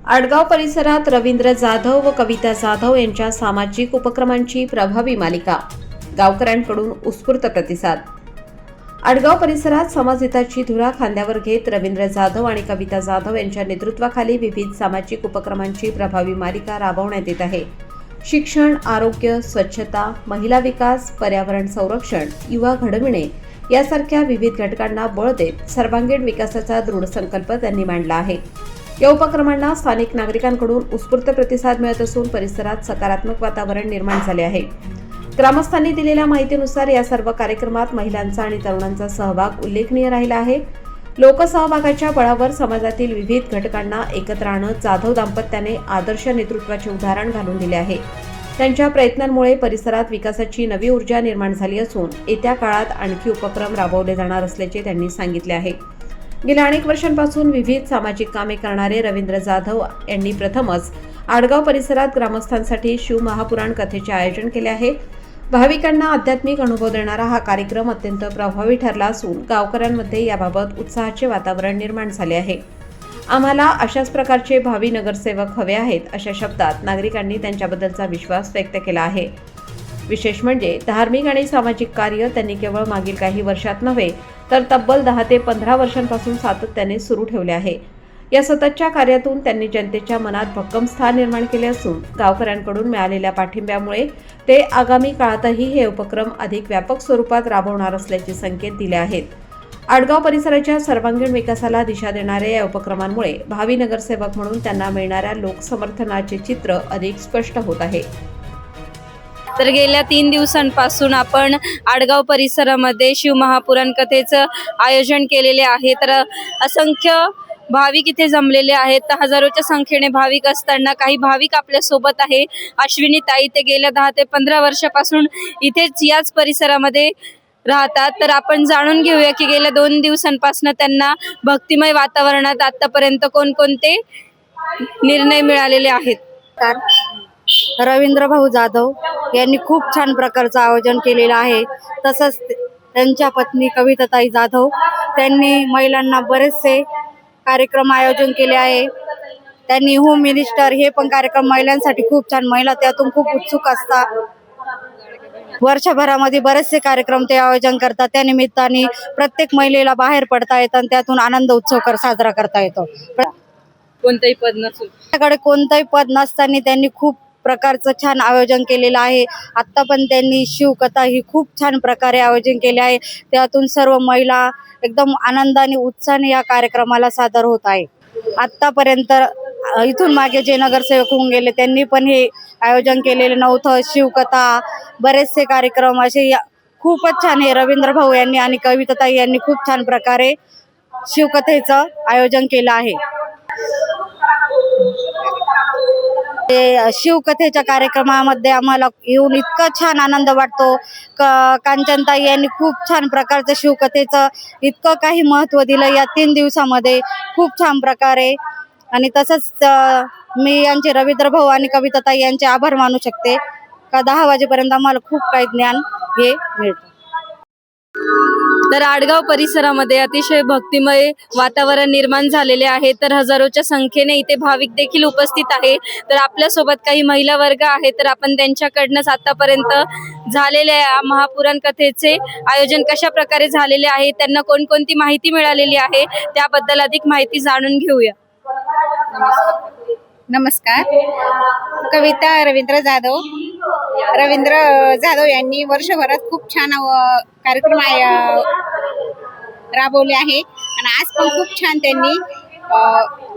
आडगाव परिसरात रवींद्र जाधव व कविता जाधव यांच्या सामाजिक उपक्रमांची प्रभावी मालिका, गावकऱ्यांकडून उत्स्फूर्त प्रतिसाद। आडगाव परिसरात समाजहिताची धुरा खांद्यावर घेत रवींद्र जाधव आणि कविता जाधव यांच्या नेतृत्वाखाली विविध सामाजिक उपक्रमांची प्रभावी मालिका राबवण्यात येत आहे। शिक्षण, आरोग्य, स्वच्छता, महिला विकास, पर्यावरण संरक्षण, युवा घडविणे यासारख्या विविध घटकांना बळ देत सर्वांगीण विकासाचा दृढ संकल्प त्यांनी मांडला आहे। या उपक्रमांना स्थानिक नागरिकांकडून उत्स्फूर्त प्रतिसाद मिळत असून परिसरात सकारात्मक वातावरण निर्माण झाले आहे। ग्रामस्थांनी दिलेल्या माहितीनुसार या सर्व कार्यक्रमात महिलांचा आणि तरुणांचा सहभाग उल्लेखनीय राहिला आहे। लोकसहभागाच्या बळावर समाजातील विविध घटकांना एकत्र आणत जाधव दाम्पत्याने आदर्श नेतृत्वाचे उदाहरण घालून दिले आहे। त्यांच्या प्रयत्नांमुळे परिसरात विकासाची नवी ऊर्जा निर्माण झाली असून येत्या काळात आणखी उपक्रम राबवले जाणार असल्याचे त्यांनी सांगितले आहे। गेल्या अनेक वर्षांपासून विविध सामाजिक कामे करणारे रवींद्र जाधव यांनी प्रथमच आडगाव परिसरात ग्रामस्थांसाठी शिव महापुराण कथेचे आयोजन केले आहे। भाविकांना आध्यात्मिक अनुभव देणारा हा कार्यक्रम अत्यंत प्रभावी ठरला असून गावकऱ्यांमध्ये याबाबत उत्साहाचे वातावरण निर्माण झाले आहे। आम्हाला अशाच प्रकारचे भावी नगरसेवक हवे आहेत, अशा शब्दात नागरिकांनी त्यांच्याबद्दलचा विश्वास व्यक्त केला आहे। विशेष म्हणजे धार्मिक आणि सामाजिक कार्य त्यांनी केवळ मागील काही वर्षात नव्हे तर तब्बल 10 ते 15 वर्षांपासून सातत्याने सुरू ठेवले आहे। या सततच्या कार्यातून त्यांनी जनतेच्या मनात भक्कम स्थान निर्माण केले असून गावकऱ्यांकडून मिळालेल्या पाठिंब्यामुळे ते आगामी काळातही हे उपक्रम अधिक व्यापक स्वरूपात राबवणार असल्याचे संकेत दिले आहेत। आडगाव परिसराच्या सर्वांगीण विकासाला दिशा देणाऱ्या या उपक्रमांमुळे भावी नगरसेवक म्हणून त्यांना मिळणाऱ्या लोकसमर्थनाचे चित्र अधिक स्पष्ट होत आहे। तर गेल्या 3 दिवसांपासून आपण आडगाव परिसरामध्ये शिव महापुराण कथेचं आयोजन केलेले आहे। तर असंख्य भाविक इथे जमलेले आहेत। हजारोच्या संख्येने भाविक असताना काही भाविक आपल्या सोबत आहे। अश्विनी ताई ते गेल्या 10 ते 15 वर्षापासून इथेच याच परिसरामध्ये राहतात। तर आपण जाणून घेऊया की गेल्या 2 दिवसांपासून त्यांना भक्तिमय वातावरणात आतापर्यंत कोणकोणते निर्णय मिळालेले आहेत। रवींद्र भाऊ जाधव यांनी खूप छान प्रकारचं आयोजन केलेलं आहे। तसंच त्यांच्या पत्नी कविताताई जाधव त्यांनी महिलांना बरेचसे कार्यक्रम आयोजन केले आहे। त्यांनी होम मिनिस्टर हे पण कार्यक्रम महिलांसाठी खूप छान, महिला त्यातून खूप उत्सुक असतात। वर्षभरामध्ये बरेचसे कार्यक्रम ते आयोजन करतात। त्या निमित्ताने प्रत्येक महिलेला बाहेर पडता येतं आणि त्यातून आनंद उत्सव साजरा करता येतो। कोणतेही पद नसून त्याकडे कोणतेही पद नसताना त्यांनी खूप प्रकारचं छान आयोजन केलेलं आहे। आता पण त्यांनी शिवकथा ही खूप छान प्रकारे आयोजन केले आहे। त्यातून सर्व महिला एकदम आनंदाने उत्साहाने या कार्यक्रमाला सादर होत आहे। आतापर्यंत इथून मागे जे नगरसेवक होऊन गेले त्यांनी पण हे आयोजन केलेले नव्हतं। शिवकथा बरेचसे कार्यक्रम असे खूपच छान हे रवींद्र भाऊ यांनी आणि कविताताई यांनी खूप छान प्रकारे शिवकथेचं आयोजन केलं आहे। शिवकथेच्या कार्यक्रमामध्ये आम्हाला येऊन इतका छान आनंद वाटतो। कांचनताई यांनी खूप छान प्रकारचं शिवकथेचं इतकं काही महत्त्व दिलं या 3 दिवसामध्ये खूप छान प्रकारे। आणि तसंच मी यांचे रवींद्र भाऊ आणि कविताताई यांचे आभार मानू शकते का 10 वाजेपर्यंत आम्हाला खूप काही ज्ञान हे मिळतं। तर आडगाव परिसरामध्ये अतिशय भक्तिमय वातावरण निर्माण झालेले आहे। तर हजारोच्या संख्येने इथे भाविक देखील उपस्थित आहे। तर आपल्यासोबत काही महिला वर्ग आहे, तर आपण त्यांच्याकडनंच आतापर्यंत झालेल्या महापुराण कथेचे आयोजन कशा प्रकारे झालेले आहे, त्यांना कोणकोणती माहिती मिळालेली आहे त्याबद्दल अधिक माहिती जाणून घेऊया। नमस्कार, कविता रवींद्र जाधव। रवींद्र जाधव यांनी वर्षभरात खूप छान कार्यक्रम राबवले आहे आणि आज पण खूप छान त्यांनी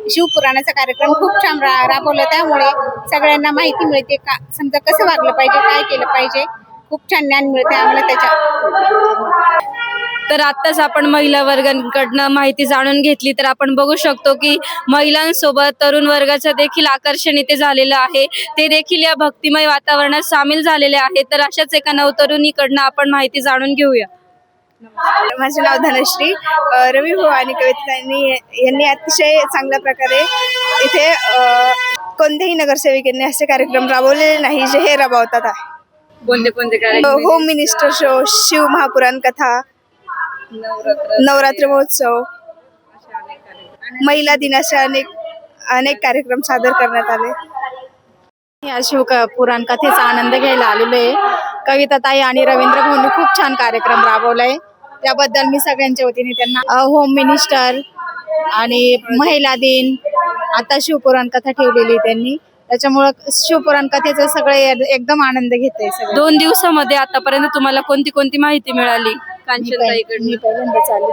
शिवपुराणाचा कार्यक्रम खूप छान राबवला। त्यामुळे सगळ्यांना माहिती मिळते का समजा कसं वागलं पाहिजे, काय केलं पाहिजे, खूप छान ज्ञान मिळते आम्हाला त्याच्या। तर आत्ताच आपण महिला वर्गांकडनं माहिती जाणून घेतली। तर आपण बघू शकतो की महिलांसोबत तरुण वर्गाचं देखील आकर्षण इथे झालेलं आहे। ते देखील या भक्तिमय वातावरणात सामील झालेले आहेत। तर अशाच एका नवतरुणीकडनं आपण माहिती जाणून घेऊया। माझे नाव धनश्री। रवी भाऊ आणि कविता यांनी अतिशय चांगल्या प्रकारे इथे कोणत्याही नगरसेविकेने असे कार्यक्रम राबवलेले नाही जे हे राबवतात। कोणते कोणते कार्यक्रम? Home minister show, Shiv Mahapuran कथा, नवरात्र महोत्सव, महिला दिनाचे अनेक अनेक कार्यक्रम सादर करण्यात आले. या शिवपुराण कथेचा आनंद घ्यायला आलेलो आहे. कविताताई आणि रवींद्र भाऊंनी खूप छान कार्यक्रम राबवलाय. त्याबद्दल मी सगळ्यांच्या वतीने त्यांना होम मिनिस्टर आणि महिला दिन आता शिवपुराण कथा ठेवलेली त्यांनी, त्याच्यामुळं शिवपुराण कथेचं सगळे एकदम आनंद घेते. 2 दिवसामध्ये आतापर्यंत तुम्हाला कोणती कोणती माहिती मिळाली कांचनताईकडून? मी पहिल्यांदाच आले.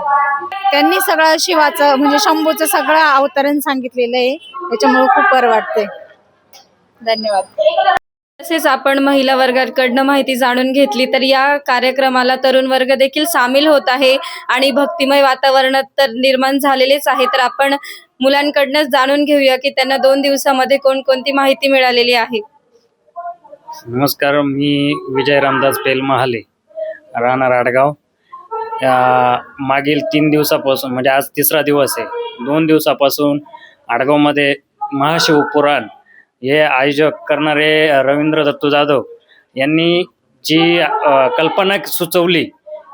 त्यांनी सगळं शिवाचं म्हणजे शंभूचं सगळं अवतरण सांगितलेलं आहे, त्याच्यामुळे खूप बरं वाटतंय. धन्यवाद. तसेच आपण महिला वर्गाकडनं माहिती जाणून घेतली, तर या कार्यक्रमाला तरुण वर्ग देखील सामील होत आहे आणि भक्तिमय वातावरणात तर निर्माण झालेलेच आहे. तर आपण मुलांकडनंच जाणून घेऊया की त्यांना 2 दिवसामध्ये कोणकोणती माहिती मिळालेली आहे. नमस्कार, मी विजय रामदास पेल महाले, राहणार आडगाव. मागील 3 दिवसापासून म्हणजे आज 3रा दिवस आहे. 2 दिवसापासून आडगावमध्ये महाशिवपुराण हे आयोजक करणारे रवींद्र दत्तू जाधव यांनी जी कल्पना सुचवली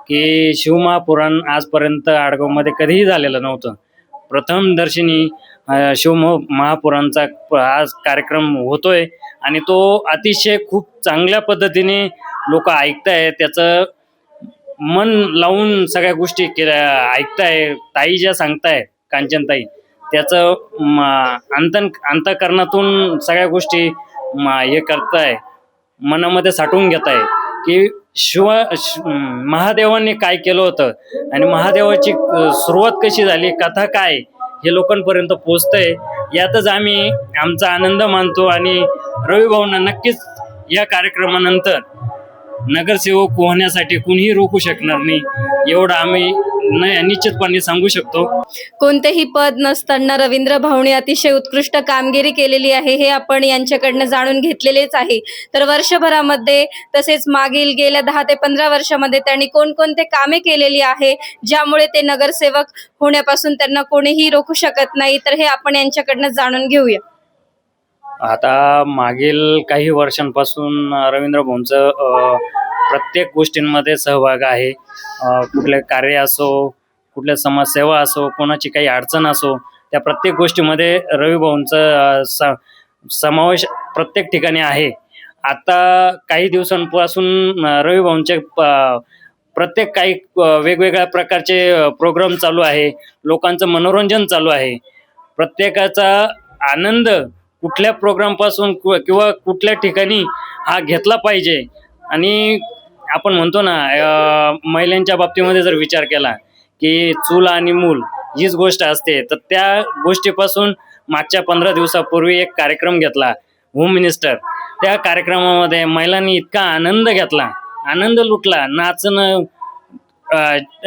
की शिवमहापुराण आजपर्यंत आडगावमध्ये कधीही झालेलं नव्हतं. प्रथमदर्शनी महापुराणचा आज कार्यक्रम होतोय आणि तो अतिशय खूप चांगल्या पद्धतीने लोक ऐकताय, त्याचं मन लावून सगळ्या गोष्टी ऐकताय. ताई ज्या सांगताय कांचनताई, त्याचं अंतःकरणातून सगळ्या गोष्टी हे करताय, मनामध्ये साठवून घेताय की महादेवांनी काय केलं होतं आणि महादेवाची सुरुवात कशी झाली, कथा काय, हे लोकांपर्यंत पोचतंय. यातच आम्ही आमचा आनंद मानतो आणि रवी भाऊंना नक्कीच या कार्यक्रमानंतर नगरसेवक होण्यासाठी कुणीही रोखू शकणार नाही, एवढं आम्ही निश्चितपणे सांगू शकतो. कोणतेही पद नसताना रवींद्र भाऊंनी अतिशय उत्कृष्ट कामगिरी केलेली आहे, हे आपण यांच्याकडनं जाणून घेतलेलेच आहे. तर वर्षभरामध्ये तसेच मागील गेल्या 10 ते 15 वर्षामध्ये त्यांनी कोणकोणते कामे केलेली आहे, ज्यामुळे ते नगरसेवक होण्यापासून त्यांना कोणीही रोखू शकत नाही, तर हे आपण यांच्याकडनं जाणून घेऊया. आता मागील काही वर्षांपासून रवींद्र भाऊंचं प्रत्येक गोष्टींमध्ये सहभाग आहे. कुठले कार्य असो, कुठल्या समाजसेवा असो, कोणाची काही अडचण असो, त्या प्रत्येक गोष्टीमध्ये रवी भाऊंचं समावेश प्रत्येक ठिकाणी आहे. आता काही दिवसांपासून रवी भाऊंचे प्रत्येक काही वेगवेगळ्या प्रकारचे प्रोग्राम चालू आहे, लोकांचं मनोरंजन चालू आहे. प्रत्येकाचा आनंद कुठल्या प्रोग्रामपासून किंवा कुठल्या ठिकाणी हा घेतला पाहिजे. आणि आपण म्हणतो ना, महिलांच्या बाबतीमध्ये जर विचार केला की चूल आणि मूल हीच गोष्ट असते, तर त्या गोष्टीपासून मागच्या 15 दिवसापूर्वी एक कार्यक्रम घेतला होम मिनिस्टर. त्या कार्यक्रमामध्ये महिलांनी इतका आनंद घेतला, आनंद लुटला, नाचणं,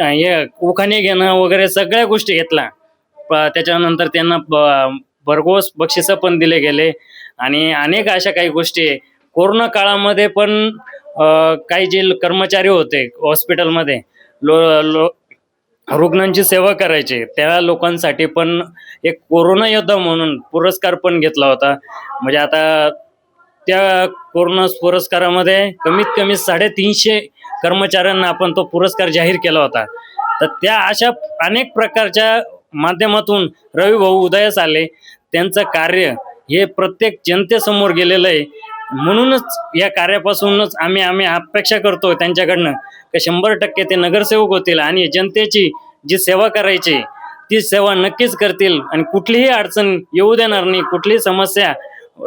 हे उखाणे घेणं वगैरे सगळ्या गोष्टी घेतला. त्याच्यानंतर त्यांना भरघोस बक्षिसं पण दिले गेले आणि अनेक अशा काही गोष्टी. कोरोना काळामध्ये पण काही जे कर्मचारी होते हॉस्पिटलमध्ये रुग्णांची सेवा करायचे, त्या लोकांसाठी पण एक कोरोना योद्धा म्हणून पुरस्कार पण घेतला होता. म्हणजे आता त्या कोरोना पुरस्कारामध्ये कमीत कमी 350 कर्मचाऱ्यांना आपण तो पुरस्कार जाहीर केला होता. तर त्या अशा अनेक प्रकारच्या माध्यमातून रवी भाऊ उदयास आले. त्यांचं कार्य हे प्रत्येक जनतेसमोर गेलेलं आहे. म्हणूनच या कार्यापासूनच आम्ही अपेक्षा करतो त्यांच्याकडनं की 100% ते नगरसेवक होतील आणि जनतेची जी सेवा करायची ती सेवा नक्कीच करतील आणि कुठलीही अडचण येऊ देणार नाही, कुठलीही समस्या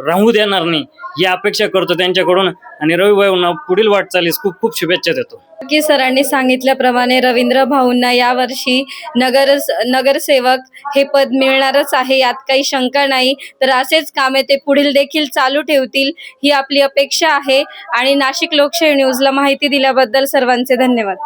राहू देणार नाही, ही अपेक्षा करतो त्यांच्याकडून. आणि रवी भाऊंना पुढील वाटचालीस खूप खूप शुभेच्छा देतो. की सरांनी सांगितल्याप्रमाणे रवींद्र भाऊंना यावर्षी नगरसेवक हे पद मिळणारच आहे, यात काही शंका नाही. तर असेच कामे ते पुढील देखील चालू ठेवतील, ही आपली अपेक्षा आहे. आणि नाशिक लोकशाही न्यूजला माहिती दिल्याबद्दल सर्वांचे धन्यवाद.